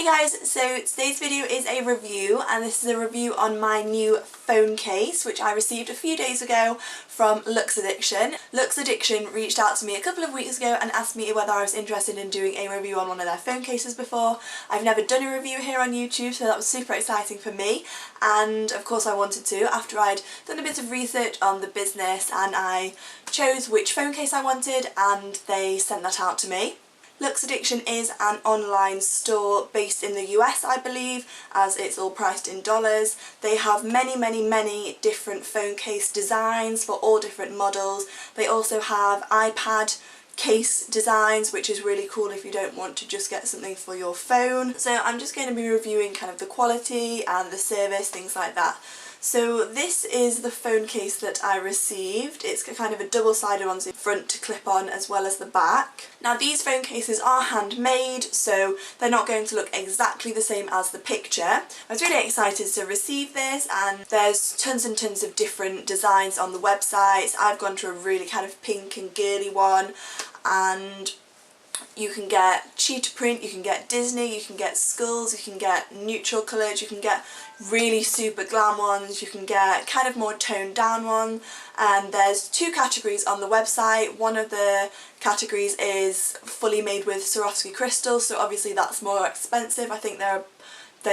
Hey guys, so today's video is a review, and this is a review on my new phone case which I received a few days ago from Luxaddiction. Luxaddiction reached out to me a couple of weeks ago and asked me whether I was interested in doing a review on one of their phone cases before. I've never done a review here on YouTube, so that was super exciting for me, and of course I wanted to after I'd done a bit of research on the business, and I chose which phone case I wanted and they sent that out to me. Luxaddiction is an online store based in the US, I believe, as it's all priced in dollars. They have many different phone case designs for all different models. They also have iPad case designs, which is really cool if you don't want to just get something for your phone. So I'm just going to be reviewing kind of the quality and the service, things like that. So this is the phone case that I received. It's kind of a double-sided one, so front to clip on as well as the back. Now these phone cases are handmade, so they're not going to look exactly the same as the picture. I was really excited to receive this, and there's tons and tons of different designs on the website. I've gone to a really kind of pink and girly one, and you can get cheetah print, you can get Disney, you can get skulls, you can get neutral colours, you can get really super glam ones, you can get kind of more toned down one, and there's two categories on the website. One of the categories is fully made with Swarovski crystals, so obviously that's more expensive. I think they're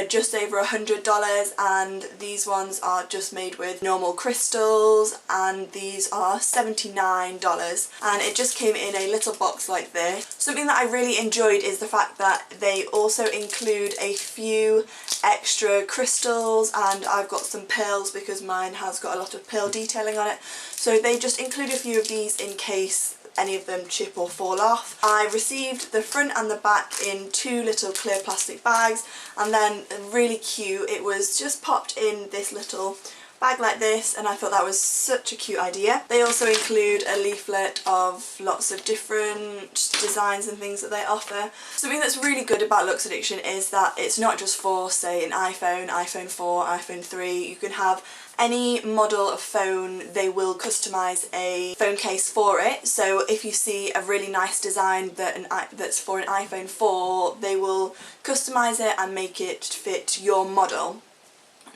just over $100, and these ones are just made with normal crystals, and these are $79, and it just came in a little box like this. Something that I really enjoyed is the fact that they also include a few extra crystals, and I've got some pearls because mine has got a lot of pearl detailing on it, so they just include a few of these in case any of them chip or fall off. I received the front and the back in two little clear plastic bags, and then really cute, it was just popped in this little bag like this, and I thought that was such a cute idea. They also include a leaflet of lots of different designs and things that they offer. Something that's really good about Luxaddiction is that it's not just for, say, an iPhone, iPhone 4, iPhone 3. You can have any model of phone, they will customise a phone case for it. So if you see a really nice design that's for an iPhone 4, they will customise it and make it fit your model.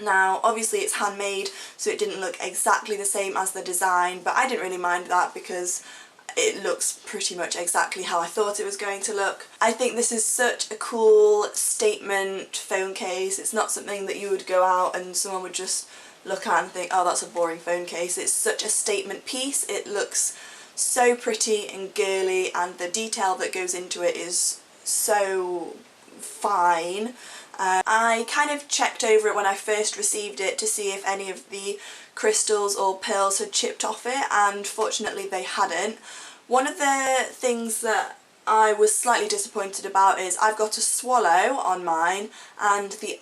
Now obviously it's handmade, so it didn't look exactly the same as the design, but I didn't really mind that because it looks pretty much exactly how I thought it was going to look. I think this is such a cool statement phone case. It's not something that you would go out and someone would just look at and think, oh, that's a boring phone case. It's such a statement piece. It looks so pretty and girly, and the detail that goes into it is so fine. I kind of checked over it when I first received it to see if any of the crystals or pearls had chipped off it, and fortunately they hadn't. One of the things that I was slightly disappointed about is I've got a swallow on mine, and the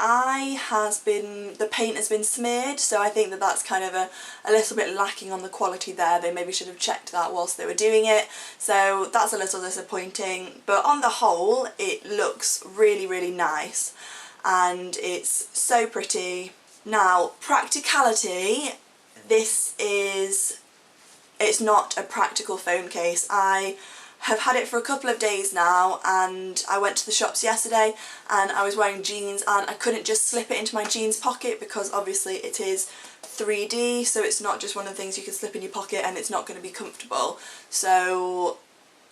paint has been smeared, so I think that that's kind of a little bit lacking on the quality there. They maybe should have checked that whilst they were doing it, so that's a little disappointing, but on the whole it looks really nice and it's so pretty. Now practicality, it's not a practical phone case. I have had it for a couple of days now, and I went to the shops yesterday and I was wearing jeans and I couldn't just slip it into my jeans pocket because obviously it is 3D, so it's not just one of the things you can slip in your pocket and it's not going to be comfortable. So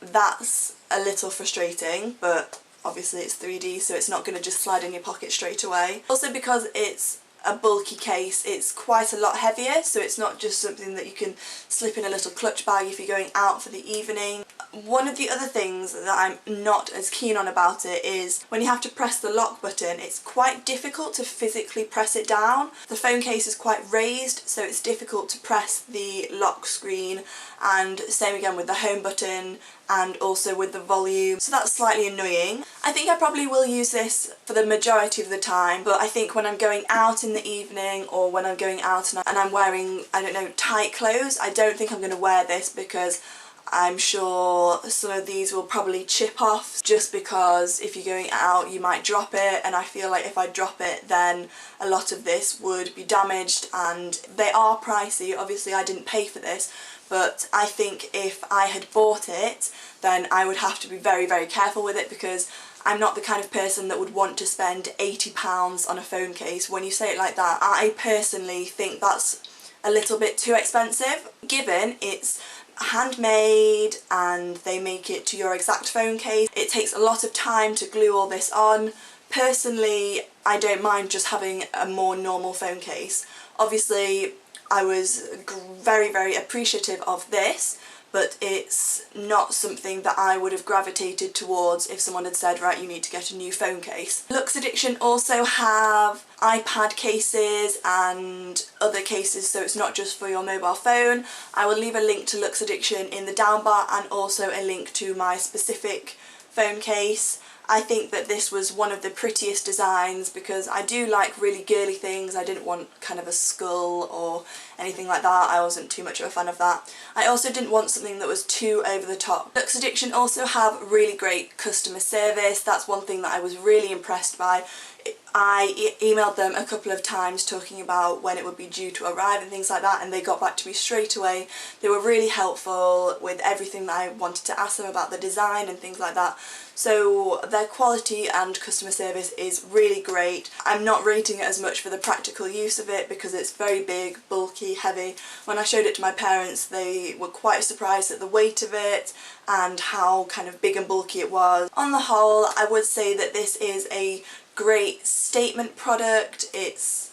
that's a little frustrating, but obviously it's 3D, so it's not going to just slide in your pocket straight away. Also, because it's a bulky case, it's quite a lot heavier, so it's not just something that you can slip in a little clutch bag if you're going out for the evening. One of the other things that I'm not as keen on about it is when you have to press the lock button, it's quite difficult to physically press it down. The phone case is quite raised, so it's difficult to press the lock screen, and same again with the home button and also with the volume, so that's slightly annoying. I think I probably will use this for the majority of the time, but I think when I'm going out in the evening or when I'm going out and I'm wearing, I don't know, tight clothes, I don't think I'm going to wear this because I'm sure some of these will probably chip off, just because if you're going out you might drop it, and I feel like if I drop it then a lot of this would be damaged, and they are pricey. Obviously I didn't pay for this, but I think if I had bought it then I would have to be very careful with it, because I'm not the kind of person that would want to spend £80 on a phone case. When you say it like that, I personally think that's a little bit too expensive, given it's handmade and they make it to your exact phone case. It takes a lot of time to glue all this on. Personally, I don't mind just having a more normal phone case. Obviously, I was very, very appreciative of this, but it's not something that I would have gravitated towards if someone had said, right, you need to get a new phone case. Luxaddiction also have iPad cases and other cases, so it's not just for your mobile phone. I will leave a link to Luxaddiction in the down bar and also a link to my specific phone case. I think that this was one of the prettiest designs because I do like really girly things. I didn't want kind of a skull or anything like that. I wasn't too much of a fan of that. I also didn't want something that was too over the top. Luxaddiction also have really great customer service. That's one thing that I was really impressed by. I emailed them a couple of times talking about when it would be due to arrive and things like that, and they got back to me straight away. They were really helpful with everything that I wanted to ask them about the design and things like that. So their quality and customer service is really great. I'm not rating it as much for the practical use of it because it's very big, bulky, heavy. When I showed it to my parents, they were quite surprised at the weight of it and how kind of big and bulky it was. On the whole, I would say that this is a great statement product. It's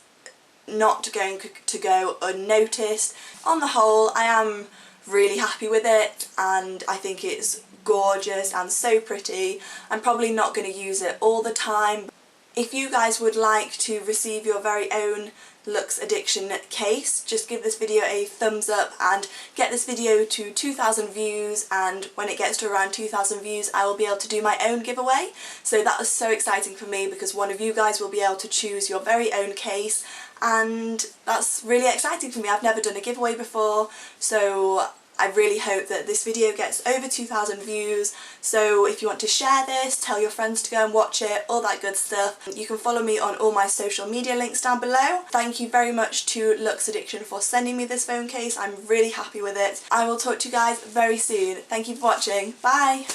not going to go unnoticed. On the whole, I am really happy with it and I think it's gorgeous and so pretty. I'm probably not going to use it all the time. If you guys would like to receive your very own Luxaddiction case, just give this video a thumbs up and get this video to 2,000 views, and when it gets to around 2,000 views I will be able to do my own giveaway. So that was so exciting for me because one of you guys will be able to choose your very own case, and that's really exciting for me. I've never done a giveaway before, so I really hope that this video gets over 2,000 views. So if you want to share this, tell your friends to go and watch it, all that good stuff. You can follow me on all my social media links down below. Thank you very much to Luxaddiction for sending me this phone case. I'm really happy with it. I will talk to you guys very soon. Thank you for watching. Bye!